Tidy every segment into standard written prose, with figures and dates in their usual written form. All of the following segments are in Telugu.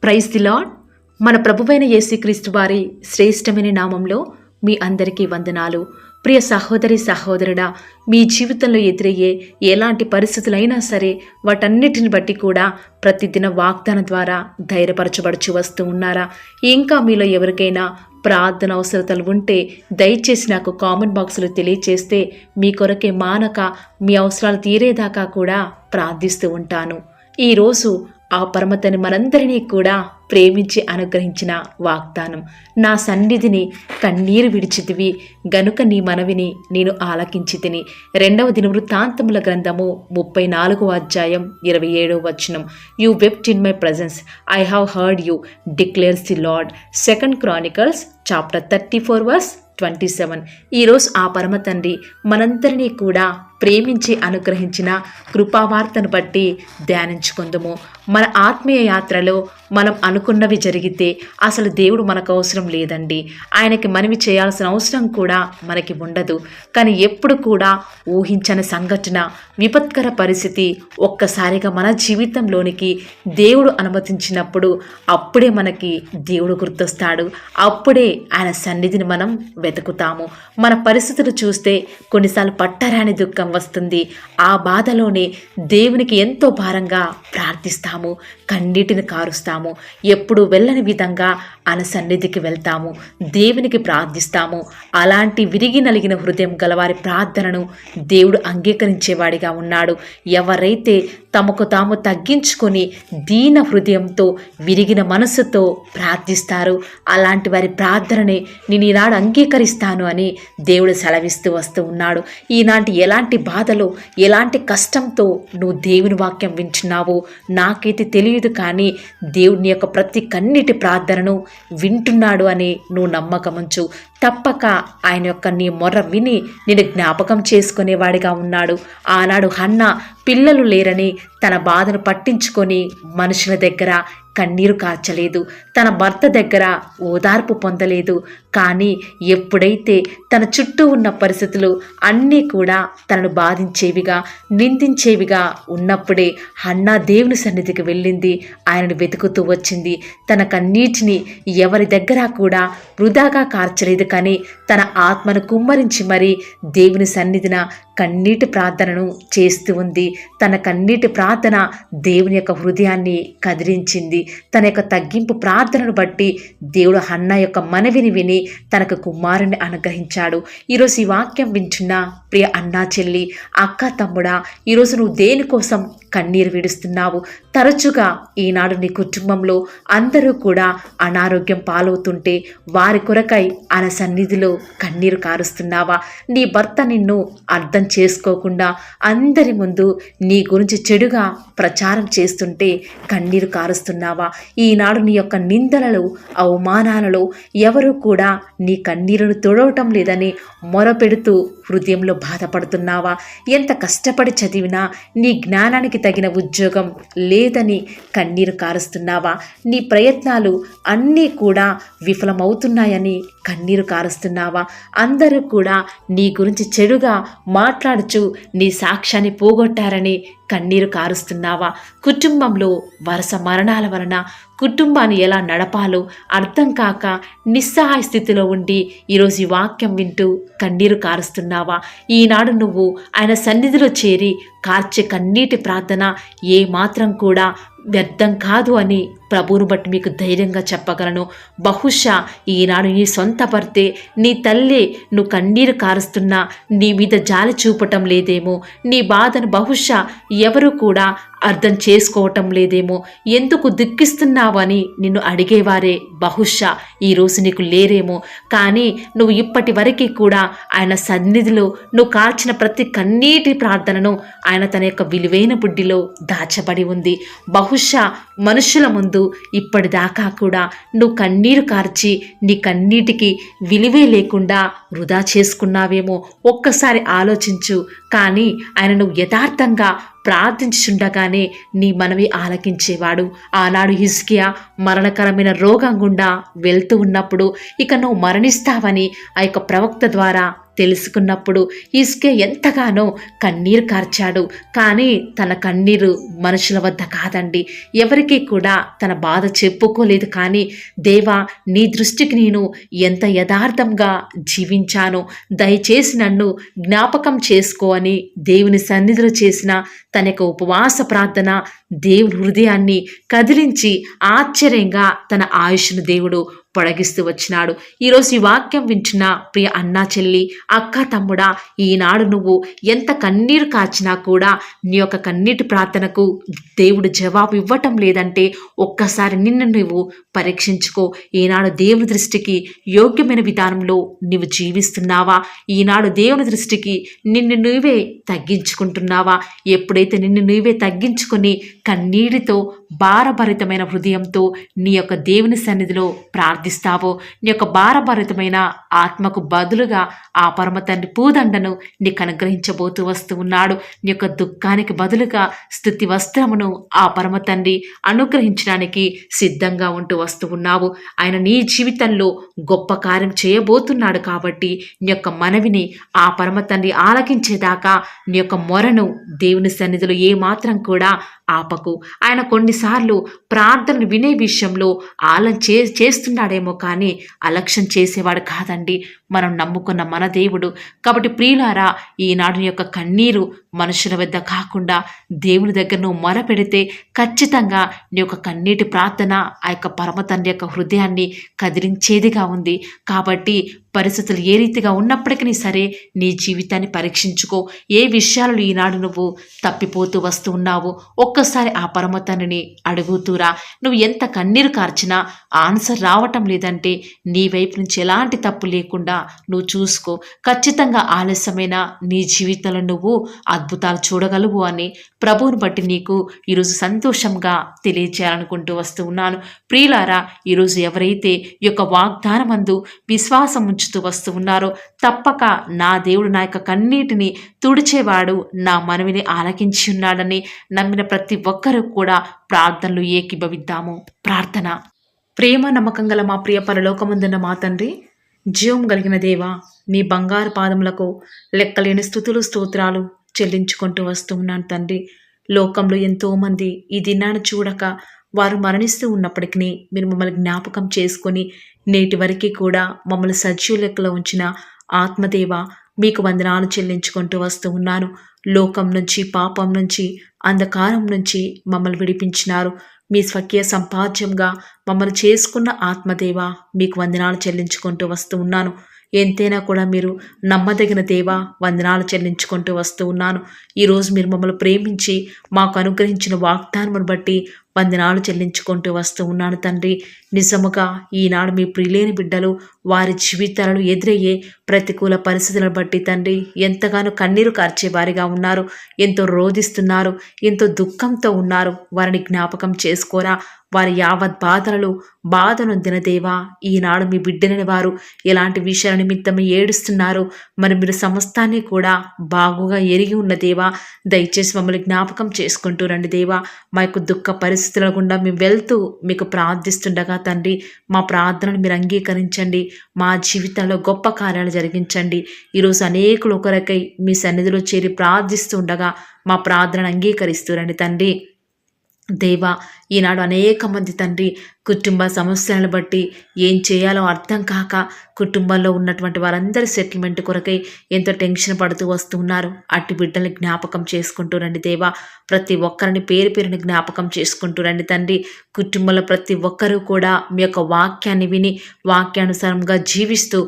Praise the lord. మన ప్రభువైన యేసుక్రీస్తు వారి శ్రేష్టమైన నామంలో మీ అందరికీ వందనాలు. ప్రియ సహోదరి సహోదరుడా, మీ జీవితంలో ఎదురయ్యే ఎలాంటి పరిస్థితులైనా సరే వాటన్నిటిని బట్టి కూడా ప్రతిదిన వాగ్దానం ద్వారా ధైర్యపరచబడుచు వస్తూ ఉన్నారా? ఇంకా మీలో ఎవరికైనా ప్రార్థన అవసరతలు ఉంటే దయచేసి నాకు కామెంట్ బాక్స్లో తెలియచేస్తే మీ కొరకే మానక మీ అవసరాలు తీరేదాకా కూడా ప్రార్థిస్తూ ఉంటాను. ఈరోజు ఆ పరమతని మనందరినీ కూడా ప్రేమించి అనుగ్రహించిన వాగ్దానం, నా సన్నిధిని కన్నీరు విడిచితివి గనుక నీ మనవిని నేను ఆలకించితిని. 2వ దినవృత్తాంతముల గ్రంథము 34వ అధ్యాయం 27వ వచనం. You wept in my presence, I have heard you declares the lord. 2 Chronicles chapter 34 verse 27. ఈరోజు ఆ పరమ తండ్రి మనందరినీ కూడా ప్రేమించి అనుగ్రహించిన కృపావార్తను బట్టి ధ్యానించుకుందాము. మన ఆత్మీయ యాత్రలో మనం అనుకున్నవి జరిగితే అసలు దేవుడు మనకు అవసరం లేదండి. ఆయనకి మనవి చేయాల్సిన అవసరం కూడా మనకి ఉండదు. కానీ ఎప్పుడు కూడా ఊహించని సంఘటన, విపత్కర పరిస్థితి ఒక్కసారిగా మన జీవితంలోనికి దేవుడు అనుమతించినప్పుడు అప్పుడే మనకి దేవుడు గుర్తొస్తాడు. అప్పుడే ఆయన సన్నిధిని మనం వెతుకుతాము. మన పరిస్థితులు చూస్తే కొన్నిసార్లు పట్టరాని దుఃఖం వస్తుంది. ఆ బాధలోనే దేవునికి ఎంతో భారంగా ప్రార్థిస్తాము, కన్నీటిని కారుస్తాము. ఎప్పుడు వెళ్ళని విధంగా ఆయన సన్నిధికి వెళ్తాము, దేవునికి ప్రార్థిస్తాము. అలాంటి విరిగి నలిగిన హృదయం గలవారి ప్రార్థనను దేవుడు అంగీకరించేవాడిగా ఉన్నాడు. ఎవరైతే తమకు తాము తగ్గించుకొని దీన హృదయంతో విరిగిన మనసుతో ప్రార్థిస్తారు, అలాంటి వారి ప్రార్థనని నేను ఈనాడు అంగీకరిస్తాను అని దేవుడు సెలవిస్తూ వస్తూ ఉన్నాడు. ఈనాటి ఎలాంటి బాధలో, ఎలాంటి కష్టంతో నువ్వు దేవుని వాక్యం వింటున్నావో నాకైతే తెలియదు, కానీ దేవుని యొక్క ప్రతి కన్నీటి ప్రార్థనను వింటున్నాడు అని నువ్వు నమ్మకముంచు. తప్పక ఆయన యొక్క నీ మొర్ర విని నేను జ్ఞాపకం చేసుకునేవాడిగా ఉన్నాడు. ఆనాడు హన్నా పిల్లలు లేరని తన బాధను పట్టించుకొని మనుషుల దగ్గర కన్నీరు కార్చలేదు, తన భర్త దగ్గర ఓదార్పు పొందలేదు. కానీ ఎప్పుడైతే తన చుట్టూ ఉన్న పరిస్థితులు అన్నీ కూడా తనను బాధించేవిగా, నిందించేవిగా ఉన్నప్పుడే హన్నా దేవుని సన్నిధికి వెళ్ళింది, ఆయనను వెతుకుతూ వచ్చింది. తన కన్నీటిని ఎవరి దగ్గర కూడా వృధాగా కార్చలేదు, కానీ తన ఆత్మను కుమ్మరించి మరీ దేవుని సన్నిధిన కన్నీటి ప్రార్థనను చేస్తూ ఉంది. తన కన్నీటి ప్రార్థన దేవుని యొక్క హృదయాన్ని కదిలించింది. తన యొక్క తగ్గింపు ప్రార్థనను బట్టి దేవుడు హన్నా యొక్క మనవిని విని తనకు కుమారుని అనుగ్రహించాడు. ఈరోజు ఈ వాక్యం వింటున్న ప్రియ అన్నా చెల్లి, అక్క తమ్ముడా, ఈరోజు నువ్వు దేనికోసం కన్నీరు విడుస్తున్నావు? తరచుగా ఈనాడు నీ కుటుంబంలో అందరూ కూడా అనారోగ్యం పాలవుతుంటే వారి కొరకై ఆయన సన్నిధిలో కన్నీరు కారుస్తున్నావా? నీ భర్త నిన్ను అర్థం చేసుకోకుండా అందరి ముందు నీ గురించి చెడుగా ప్రచారం చేస్తుంటే కన్నీరు కారుస్తున్నావా? ఈనాడు నీ యొక్క నిందలలో, అవమానాలలో ఎవరు కూడా నీ కన్నీరును తొడవటం లేదని మొరపెడుతూ హృదయంలో బాధపడుతున్నావా? ఎంత కష్టపడి చదివినా నీ జ్ఞానానికి తగిన ఉద్యోగం లేదని కన్నీరు కారుస్తున్నావా? నీ ప్రయత్నాలు అన్నీ కూడా విఫలమవుతున్నాయని కన్నీరు కారుస్తున్నావా? అందరూ కూడా నీ గురించి చెడుగా మాట్లాడుచు నీ సాక్ష్యాన్ని పోగొట్టారని కన్నీరు కారుస్తున్నావా? కుటుంబంలో వరుస మరణాల వలన కుటుంబాన్ని ఎలా నడపాలో అర్థం కాక నిస్సహాయ స్థితిలో ఉండి ఈరోజు ఈ వాక్యం వింటూ కన్నీరు కారుస్తున్నావా? ఈనాడు నువ్వు ఆయన సన్నిధిలో చేరి కార్చే కన్నీటి ప్రార్థన ఏ మాత్రం కూడా వ్యర్థం కాదు అని ప్రభువును బట్టి మీకు ధైర్యంగా చెప్పగలను. బహుశా ఈనాడు నీ సొంత భర్తే, నీ తల్లి నువ్వు కన్నీరు కారుస్తున్నా నీ మీద జాలి చూపటం లేదేమో, నీ బాధను బహుశా ఎవరు కూడా అర్థం చేసుకోవటం లేదేమో, ఎందుకు దుఃఖిస్తున్నావు అని నిన్ను అడిగేవారే బహుశా ఈరోజు నీకు లేరేమో. కానీ నువ్వు ఇప్పటి వరకు కూడా ఆయన సన్నిధిలో నువ్వు కాల్చిన ప్రతి కన్నీటి ప్రార్థనను ఆయన తన యొక్క విలువైన బుడ్డిలో దాచబడి ఉంది. బహుశా మనుషుల ముందు ఇప్పటిదాకా కూడా నువ్వు కన్నీరు కార్చి నీ కన్నీటికి విలువే లేకుండా వృధా చేసుకున్నావేమో. ఒక్కసారి ఆలోచించు. కానీ ఆయన నువ్వు యథార్థంగా ప్రార్థించుండగానే నీ మనవి ఆలకించేవాడు. ఆనాడు హిజ్కియా మరణకరమైన రోగం గుండా వెళ్తూ ఉన్నప్పుడు ఇక నువ్వు మరణిస్తావని ఆ యొక్క ప్రవక్త ద్వారా తెలుసుకున్నప్పుడు హిజ్కియా ఎంతగానో కన్నీరు కార్చాడు. కానీ తన కన్నీరు మనుషుల వద్ద కాదండి, ఎవరికి కూడా తన బాధ చెప్పుకోలేదు. కానీ దేవా, నీ దృష్టికి నేను ఎంత యథార్థంగా జీవించానో దయచేసి నన్ను జ్ఞాపకం చేసుకో అని దేవుని సన్నిధిలో చేసిన తన యొక్క ఉపవాస ప్రార్థన దేవుని హృదయాన్ని కదిలించి ఆశ్చర్యంగా తన ఆయుష్ను దేవుడు పొడిగిస్తూ వచ్చినాడు. ఈరోజు ఈ వాక్యం వింటున్న ప్రియ అన్నా చెల్లి, అక్క తమ్ముడా, ఈనాడు నువ్వు ఎంత కన్నీరు కాచినా కూడా నీ యొక్క కన్నీటి ప్రార్థనకు దేవుడు జవాబు ఇవ్వటం లేదంటే ఒక్కసారి నిన్ను నువ్వు పరీక్షించుకో. ఈనాడు దేవుని దృష్టికి యోగ్యమైన విధానంలో నువ్వు జీవిస్తున్నావా? ఈనాడు దేవుని దృష్టికి నిన్ను నువ్వే తగ్గించుకుంటున్నావా? ఎప్పుడైతే నిన్ను నువ్వే తగ్గించుకొని కన్నీటితో భారభరితమైన హృదయంతో నీ యొక్క దేవుని సన్నిధిలో ప్రార్థిస్తావో, నీ యొక్క భారభరితమైన ఆత్మకు బదులుగా ఆ పరమ తండ్రి పూదండను నీకు అనుగ్రహించబోతూ వస్తూ ఉన్నాడు. నీ యొక్క దుఃఖానికి బదులుగా స్తుతి వస్త్రమును ఆ పరమ తండ్రి అనుగ్రహించడానికి సిద్ధంగా ఉంటూ వస్తూ ఉన్నావు. ఆయన నీ జీవితంలో గొప్ప కార్యం చేయబోతున్నాడు. కాబట్టి నీ యొక్క మనవిని ఆ పరమ తండ్రి ఆలకించేదాకా నీ యొక్క మొరను దేవుని సన్నిధిలో ఏమాత్రం కూడా ఆపకు. ఆయన కొన్నిసార్లు ప్రార్థనలు వినే విషయంలో చేస్తున్నాడేమో కానీ అలక్ష్యం చేసేవాడు కాదండి, మనం నమ్ముకున్న మన దేవుడు. కాబట్టి ప్రియులారా, ఈనాడు యొక్క కన్నీరు మనుషుల వద్ద కాకుండా దేవుని దగ్గర నువ్వు మొరపెడితే ఖచ్చితంగా నీ యొక్క కన్నీటి ప్రార్థన ఆ యొక్క పరమ తండ్రి యొక్క హృదయాన్ని కదిలించేదిగా ఉంది. కాబట్టి పరిస్థితులు ఏ రీతిగా ఉన్నప్పటికీ సరే నీ జీవితాన్ని పరీక్షించుకో. ఏ విషయాలు ఈనాడు నువ్వు తప్పిపోతూ వస్తూ ఉన్నావు ఒక్కసారి ఆ పరమ తండ్రిని అడుగుతూరా. నువ్వు ఎంత కన్నీరు కార్చినా ఆన్సర్ రావటం లేదంటే నీ వైపు నుంచి ఎలాంటి తప్పు లేకుండా నువ్వు చూసుకో. ఖచ్చితంగా ఆలస్యమైన నీ జీవితంలో నువ్వు అద్భుతాలు చూడగలవు అని ప్రభువుని బట్టి నీకు ఈరోజు సంతోషంగా తెలియచేయాలనుకుంటూ వస్తూ ఉన్నాను. ప్రియులారా, ఈరోజు ఎవరైతే ఈ యొక్క వాగ్దానమందు విశ్వాసం ఉంచుతూ వస్తూ ఉన్నారో తప్పక నా దేవుడు నా యొక్క కన్నీటిని తుడిచేవాడు, నా మనవిని ఆలకించి ఉన్నాడని నమ్మిన ప్రతి ఒక్కరూ కూడా ప్రార్థనలు ఏకీభవిద్దాము. ప్రార్థన. ప్రేమ నమ్మకం గల మా ప్రియ పరలోకమందున్న మా తండ్రి, జీవం కలిగిన దేవా, మీ బంగారు పాదములకు లెక్కలేని స్తుతులు స్తోత్రాలు చెల్లించుకుంటూ వస్తూ ఉన్నాను తండ్రి. లోకంలో ఎంతోమంది ఈ దినాన్ని చూడక వారు మరణిస్తూ ఉన్నప్పటికీ మీరు మమ్మల్ని జ్ఞాపకం చేసుకొని నేటి వరకు కూడా మమ్మల్ని సజీవ లెక్కలో ఉంచిన ఆత్మదేవ మీకు వందనాలు చెల్లించుకుంటూ వస్తూ ఉన్నాను. లోకం నుంచి, పాపం నుంచి, అంధకారం నుంచి మమ్మల్ని విడిపించినారు. మీ స్వకీయ సంపాద్యంగా మమ్మల్ని చేసుకున్న ఆత్మదేవ మీకు వందనాలు చెల్లించుకుంటూ వస్తూ ఉన్నాను. ఎంతైనా కూడా మీరు నమ్మదగిన దేవా, వందనాలు చెల్లించుకుంటూ వస్తూ ఉన్నాను. ఈరోజు మీరు మమ్మల్ని ప్రేమించి మాకు అనుగ్రహించిన వాగ్దానమును బట్టి వందనాలు చెల్లించుకుంటూ వస్తూ ఉన్నాను తండ్రి. నిజముగా ఈనాడు మీ ప్రియులేని బిడ్డలు వారి జీవితాలను ఎదురయ్యే ప్రతికూల పరిస్థితులను బట్టి తండ్రి ఎంతగానో కన్నీరు కార్చే వారిగా ఉన్నారు, ఎంతో రోధిస్తున్నారు, ఎంతో దుఃఖంతో ఉన్నారు. వారిని జ్ఞాపకం చేసుకోరా. వారి యావత్ బాధనొందిన దేవా, ఈనాడు మీ బిడ్డలని వారు ఎలాంటి విషయాల నిమిత్తం ఏడుస్తున్నారు మరి మీరు సమస్తాన్ని కూడా బాగుగా ఎరిగి ఉన్న దేవా, దయచేసి మమ్మల్ని జ్ఞాపకం చేసుకుంటూ రండి దేవా. మా యొక్క దుఃఖ పరిస్థితుల గుండా మేము వెళ్తూ మీకు ప్రార్థిస్తుండగా తండ్రి మా ప్రార్థనను మీరు అంగీకరించండి. మా జీవితంలో గొప్ప కార్యాలు జరిగించండి. ఈరోజు అనేకులు ఒకరికై మీ సన్నిధిలో చేరి ప్రార్థిస్తూ ఉండగా మా ప్రార్థనను అంగీకరిస్తూ రండి తండ్రి. దేవా, ఈనాడు అనేక మంది తండ్రి కుటుంబ సమస్యలను బట్టి ఏం చేయాలో అర్థం కాక కుటుంబంలో ఉన్నటువంటి వారందరి సెటిల్మెంట్ కొరకై ఎంతో టెన్షన్ పడుతూ వస్తున్నారు. అట్టి బిడ్డల్ని జ్ఞాపకం చేసుకుంటూ రండి దేవా. ప్రతి ఒక్కరిని పేరు పేరుని జ్ఞాపకం చేసుకుంటూ రండి తండ్రి. కుటుంబంలో ప్రతి ఒక్కరూ కూడా మీ యొక్క వాక్యాన్ని విని వాక్యానుసారంగా జీవిస్తూ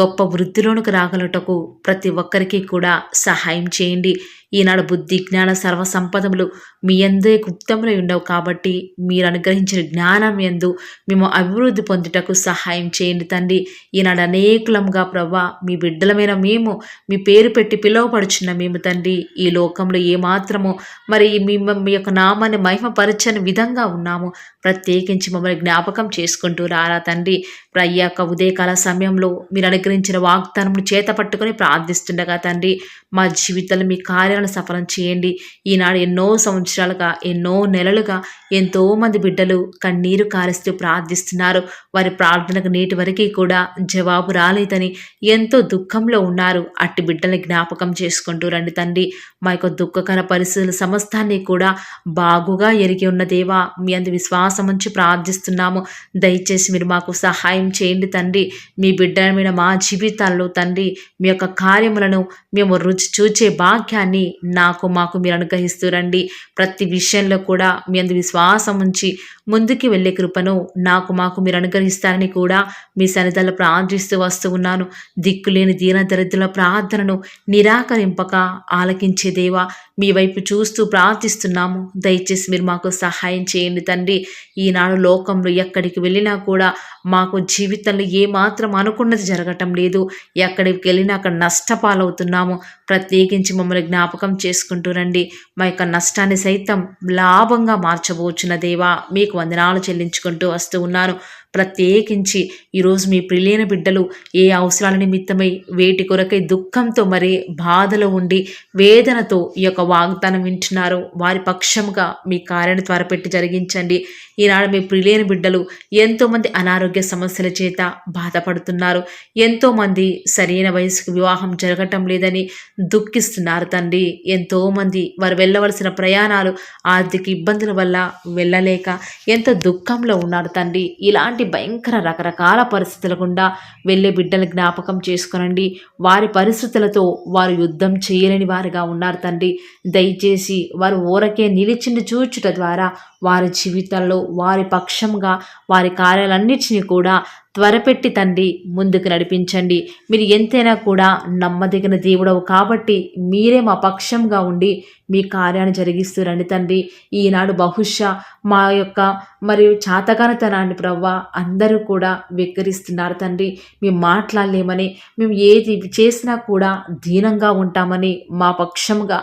గొప్ప వృద్ధిలోనికి రాగలటకు ప్రతి ఒక్కరికి కూడా సహాయం చేయండి. ఈనాడు బుద్ధి జ్ఞాన సర్వ సంపదములు మీ యందే గుప్తములై ఉండవు కాబట్టి మీరు అనుగ్రహించిన జ్ఞానం యందు మేము అభివృద్ధి పొందుటకు సహాయం చేయండి తండ్రి. ఈనాడు అనేకులంగా ప్రభా మీ బిడ్డలమైన మేము మీ పేరు పెట్టి పిలువపడుచున్న మేము తండ్రి ఈ లోకంలో ఏమాత్రము మరి మీ యొక్క నామాన్ని మహిమపరచని విధంగా ఉన్నాము. ప్రత్యేకించి మమ్మల్ని జ్ఞాపకం చేసుకుంటూ రారా తండ్రి. ప్రయ్యాక ఉదయకాల సమయంలో మీరు అనుగ్రహించిన వాగ్దానమును చేత పట్టుకొని ప్రార్థిస్తుండగా తండ్రి మా జీవితంలో మీ కార్యాలు కార్యాలను సఫలం చేయండి. ఈనాడు ఎన్నో సంవత్సరాలుగా, ఎన్నో నెలలుగా ఎంతోమంది బిడ్డలు కన్నీరు కారుస్తూ ప్రార్థిస్తున్నారు. వారి ప్రార్థనకు నేటి వరకు కూడా జవాబు రాలేదని ఎంతో దుఃఖంలో ఉన్నారు. అట్టి బిడ్డల్ని జ్ఞాపకం చేసుకుంటూ రండి తండ్రి. మా యొక్క దుఃఖకర పరిస్థితుల సమస్తాన్ని కూడా బాగుగా ఎరిగి ఉన్న దేవా, మీ అందు విశ్వాసం ఉంచి ప్రార్థిస్తున్నాము. దయచేసి మీరు మాకు సహాయం చేయండి తండ్రి. మీ బిడ్డల మీద మా జీవితాల్లో తండ్రి మీ యొక్క కార్యములను మేము రుచి చూచే భాగ్యాన్ని మాకు మీరు అనుగ్రహిస్తూ రండి. ప్రతి విషయంలో కూడా మీ అందు విశ్వాసం ఉంచి ముందుకి వెళ్ళే కృపను మాకు మీరు అనుగ్రహిస్తారని కూడా మీ సన్నిధిలో ప్రార్థిస్తూ వస్తూ ఉన్నాను. దిక్కులేని దీన దరిద్రుల ప్రార్థనను నిరాకరింపక ఆలకించే దేవా, మీ వైపు చూస్తూ ప్రార్థిస్తున్నాము. దయచేసి మీరు మాకు సహాయం చేయండి తండ్రి. ఈనాడు లోకంలో ఎక్కడికి వెళ్ళినా కూడా మాకు జీవితంలో ఏమాత్రం అనుకున్నది జరగటం లేదు. ఎక్కడికి వెళ్ళినా అక్కడ నష్టపాలవుతున్నాము. ప్రత్యేకించి మమ్మల్ని జ్ఞాపకం చేసుకుంటూ రండి. మా యొక్క నష్టాన్ని సైతం లాభంగా మార్చబోచున్న దేవా, మీకు వందనాలు చెల్లించుకుంటూ వస్తూ ఉన్నాను. ప్రత్యేకించి ఈరోజు మీ ప్రియులైన బిడ్డలు ఏ అవసరాల నిమిత్తమై వేటి కొరకై దుఃఖంతో మరి బాధలో ఉండి వేదనతో ఈ యొక్క వాగ్దానం వింటున్నారు, వారి పక్షముగా మీ కార్యాన్ని త్వరపెట్టి జరిగించండి. ఈనాడు మీ ప్రియులైన బిడ్డలు ఎంతోమంది అనారోగ్య సమస్యల చేత బాధపడుతున్నారు. ఎంతోమంది సరైన వయసుకు వివాహం జరగటం లేదని దుఃఖిస్తున్నారు తండ్రి. ఎంతోమంది వారు వెళ్ళవలసిన ప్రయాణాలు ఆర్థిక ఇబ్బందుల వల్ల వెళ్ళలేక ఎంతో దుఃఖంలో ఉన్నారు తండ్రి. ఇలాంటి భయంకర రకరకాల పరిస్థితుల గుండా వెళ్ళే బిడ్డలు జ్ఞాపకం చేసుకునండి. వారి పరిస్థితులతో వారు యుద్ధం చేయలేని వారిగా ఉన్నారు తండ్రి. దయచేసి వారు ఊరకే నిలిచిండి చూచుట ద్వారా వారి జీవితాల్లో వారి పక్షంగా వారి కార్యాలన్నిటినీ కూడా త్వరపెట్టి తండ్రి ముందుకు నడిపించండి. మీరు ఎంతైనా కూడా నమ్మదగిన దేవుడవు కాబట్టి మీరే మా పక్షంగా ఉండి మీ కార్యాన్ని జరిగిస్తూ రండి తండ్రి. ఈనాడు బహుశా మా యొక్క మరియు చాతగానితనాన్ని ప్రవ్వా అందరూ కూడా వెక్కిరిస్తున్నారు తండ్రి. మేము మాట్లాడలేమని, మేము ఏది చేసినా కూడా దీనంగా ఉంటామని మా పక్షంగా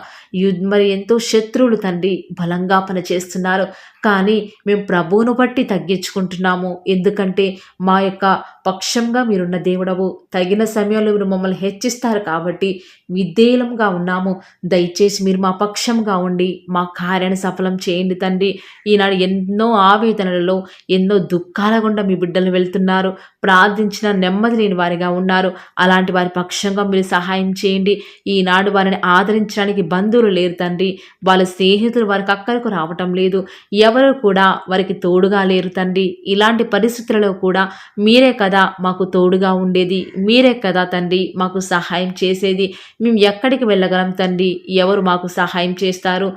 మరి ఎంతో శత్రువులు తండ్రి బలంగా పనిచేస్తున్నారు. కానీ మేము ప్రభువును బట్టి తగ్గించుకుంటున్నాము. ఎందుకంటే మా యొక్క పక్షంగా మీరున్న దేవుడవు, తగిన సమయంలో మీరు మమ్మల్ని హెచ్చిస్తారు కాబట్టి విధేయులంగా ఉన్నాము. దయచేసి మీరు మా పక్షంగా ఉండి మా కార్యాన్ని సఫలం చేయండి తండ్రి. ఈనాడు ఎన్నో ఆవేదనలలో ఎన్నో దుఃఖాల గుండా మీ బిడ్డలు వెళ్తున్నారు. ప్రార్థించిన నెమ్మది లేని వారిగా ఉన్నారు. అలాంటి వారి పక్షంగా మీరు సహాయం చేయండి. ఈనాడు వారిని ఆదరించడానికి బంధువులు లేరు తండ్రి. వాళ్ళ స్నేహితులు వారికి అక్కరకు రావటం లేదు. ఎవరు కూడా వారికి తోడుగా లేరు తండ్రి. ఇలాంటి పరిస్థితులలో కూడా మీరే కదా మాకు తోడుగా ఉండేది, మీరే కదా తండ్రి మాకు సహాయం చేసేది. మేము ఎక్కడికి వెళ్ళగలం తండ్రి? ఎవరు మాకు సహాయం చేస్తారు?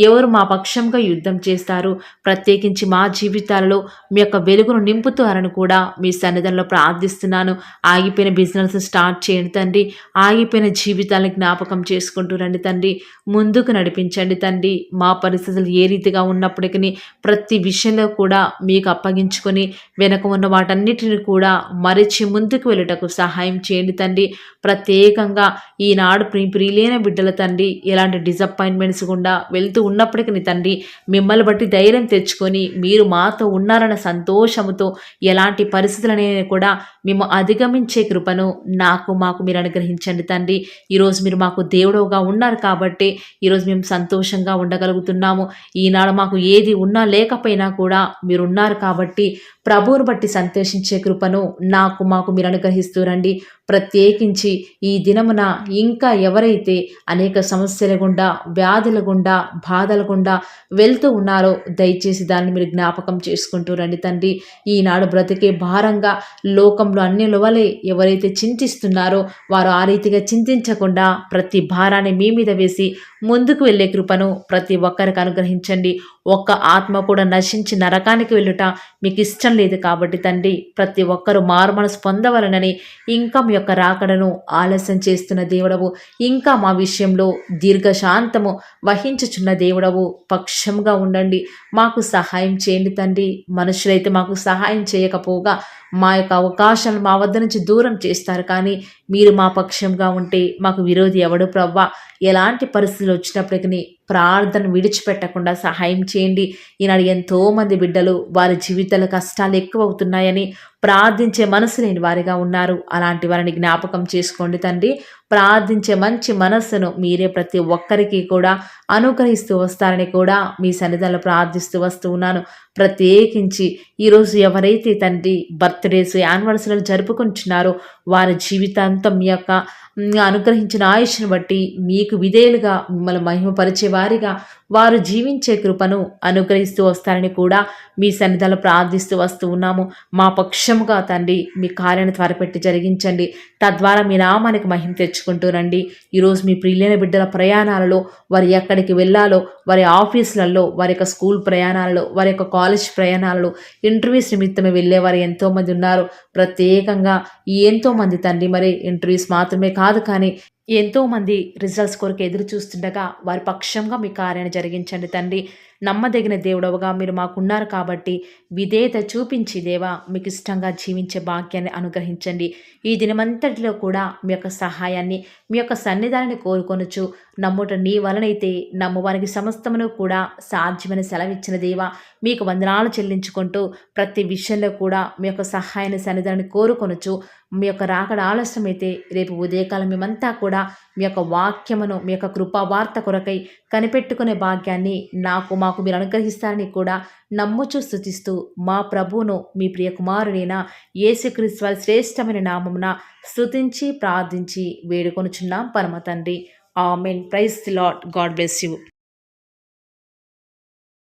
ఎవరు మా పక్షంగా యుద్ధం చేస్తారు? ప్రత్యేకించి మా జీవితాలలో మీ యొక్క వెలుగును నింపుతారని కూడా మీ సన్నిధిలో ప్రార్థిస్తున్నాను. ఆగిపోయిన బిజినెస్ స్టార్ట్ చేయండి తండ్రి. ఆగిపోయిన జీవితాలను జ్ఞాపకం చేసుకుంటూ రండి తండ్రి. ముందుకు నడిపించండి తండ్రి. మా పరిస్థితులు ఏ రీతిగా ఉన్నప్పటికీ ప్రతి విషయంలో కూడా మీకు అప్పగించుకొని వెనక ఉన్న వాటన్నిటిని కూడా మరిచి ముందుకు వెళ్ళటకు సహాయం చేయండి తండ్రి. ప్రత్యేకంగా ఈనాడు ప్రియులైన బిడ్డల తండ్రి ఎలాంటి డిసప్పాయింట్మెంట్స్ గుండా వెళ్తూ ఉన్నప్పటికీ తండ్రి మిమ్మల్ని బట్టి ధైర్యం తెచ్చుకొని మీరు మాతో ఉన్నారన్న సంతోషముతో ఎలాంటి పరిస్థితులనే కూడా మేము అధిగమించే కృపను మాకు మీరు అనుగ్రహించండి తండ్రి. ఈరోజు మీరు మాకు దేవుడుగా ఉన్నారు కాబట్టి ఈరోజు మేము సంతోషంగా ఉండగలుగుతున్నాము. ఈనాడు మాకు ఏది ఉన్నా లేకపోయినా కూడా మీరున్నారు కాబట్టి ప్రభువును బట్టి సంతోషించే కృపను మాకు మీరు అనుగ్రహిస్తూ రండి. ప్రత్యేకించి ఈ దినమున ఇంకా ఎవరైతే అనేక సమస్యల గుండా, వ్యాధుల గుండా, బాధల గుండా వెళ్తూ ఉన్నారో దయచేసి దాన్ని మీరు జ్ఞాపకం చేసుకుంటూ రండి తండ్రి. ఈనాడు బ్రతికే భారంగా లోకంలో అన్ని వలె ఎవరైతే చింతిస్తున్నారో వారు ఆ రీతిగా చింతించకుండా ప్రతి భారాన్ని మీ మీద వేసి ముందుకు వెళ్ళే కృపను ప్రతి ఒక్కరికి అనుగ్రహించండి. ఒక్క ఆత్మ కూడా నశించి నరకానికి వెళ్ళుట మీకు ఇష్టం లేదు కాబట్టి తండ్రి ప్రతి ఒక్కరూ మారుమనసు పొందవలనని ఇంకా మీ యొక్క రాకడను ఆలస్యం చేస్తున్న దేవుడవు, ఇంకా మా విషయంలో దీర్ఘశాంతము వహించుచున్న దేవుడవు పక్షంగా ఉండండి. మాకు సహాయం చేయండి తండ్రి. మనుషులైతే మాకు సహాయం చేయకపోగా మా యొక్క అవకాశాలు మా వద్ద నుంచి దూరం చేస్తారు. కానీ మీరు మా పక్షంగా ఉంటే మాకు విరోధి ఎవడు ప్రవ్వా? ఎలాంటి పరిస్థితులు వచ్చినప్పటికీ ప్రార్థన విడిచిపెట్టకుండా సహాయం చేయండి. ఈనాడు ఎంతోమంది బిడ్డలు వారి జీవితాల కష్టాలు ఎక్కువ అవుతున్నాయని ప్రార్థించే మనసు లేని వారిగా ఉన్నారు. అలాంటి వారిని జ్ఞాపకం చేసుకోండి తండ్రి. ప్రార్థించే మంచి మనస్సును మీరే ప్రతి ఒక్కరికి కూడా అనుగ్రహిస్తూ వస్తారని కూడా మీ సన్నిధానంలో ప్రార్థిస్తూ వస్తూ ఉన్నాను. ప్రత్యేకించి ఈరోజు ఎవరైతే తండ్రి బర్త్డేస్ యానివర్సరీలు జరుపుకుంటున్నారో వారి జీవితాంతం మీ యొక్క అనుగ్రహించిన ఆయుష్ను బట్టి మీకు విధేయులుగా మిమ్మల్ని మహిమపరిచే వారిగా వారు జీవించే కృపను అనుగ్రహిస్తూ వస్తారని కూడా మీ సన్నిధానంలో ప్రార్థిస్తూ వస్తూ ఉన్నాము. మా పక్షముగా తండ్రి మీ కార్యాన్ని త్వరపెట్టి జరిగించండి. తద్వారా మీ నామానికి మహిమ తెచ్చుకుంటూ రండి. ఈరోజు మీ ప్రియులైన బిడ్డల ప్రయాణాలలో వారు ఎక్కడికి వెళ్ళాలో, వారి ఆఫీసులలో, వారి యొక్క స్కూల్ ప్రయాణాలలో, వారి యొక్క కాలేజ్ ప్రయాణాలలో, ఇంటర్వ్యూస్ నిమిత్తమే వెళ్ళేవారు ఎంతోమంది ఉన్నారు. ప్రత్యేకంగా ఎంతోమంది తండ్రి మరి ఇంటర్వ్యూస్ మాత్రమే కాదు కానీ ఎంతోమంది రిజల్ట్స్ కొరకు ఎదురు చూస్తుండగా వారి పక్షంగా మీ కార్యాన్ని జరిగించండి తండ్రి. నమ్మదగిన దేవుడవుగా మీరు మాకున్నారు కాబట్టి విధేయత చూపించి దేవా మీకు ఇష్టంగా జీవించే భాగ్యాన్ని అనుగ్రహించండి. ఈ దినమంతటిలో కూడా మీ యొక్క సహాయాన్ని, మీ యొక్క సన్నిధానాన్ని కోరుకొనుచు నమ్ముట నీ వలనైతే నమ్మువానికి సమస్తమును కూడా సాధ్యమని సెలవిచ్చిన దేవా మీకు వందనాలు చెల్లించుకుంటూ ప్రతి విషయంలో కూడా మీ యొక్క సహాయాన్ని సన్నిధానాన్ని కోరుకొనుచు మీ యొక్క రాకడ ఆలస్యమైతే రేపు ఉదయకాలం మేమంతా కూడా మీ యొక్క వాక్యమును, మీ యొక్క కృపావార్త కొరకై కనిపెట్టుకునే భాగ్యాన్ని మాకు మీరు అనుగ్రహిస్తారని కూడా నమ్ముచూ స్తుతిస్తూ మా ప్రభువును మీ ప్రియ కుమారుడైన యేసుక్రీస్తు వారి శ్రేష్టమైన నామమున స్తుతించి ప్రార్థించి వేడుకొనుచున్నాం పరమ తండ్రి. Amen. Praise the lord. God bless you.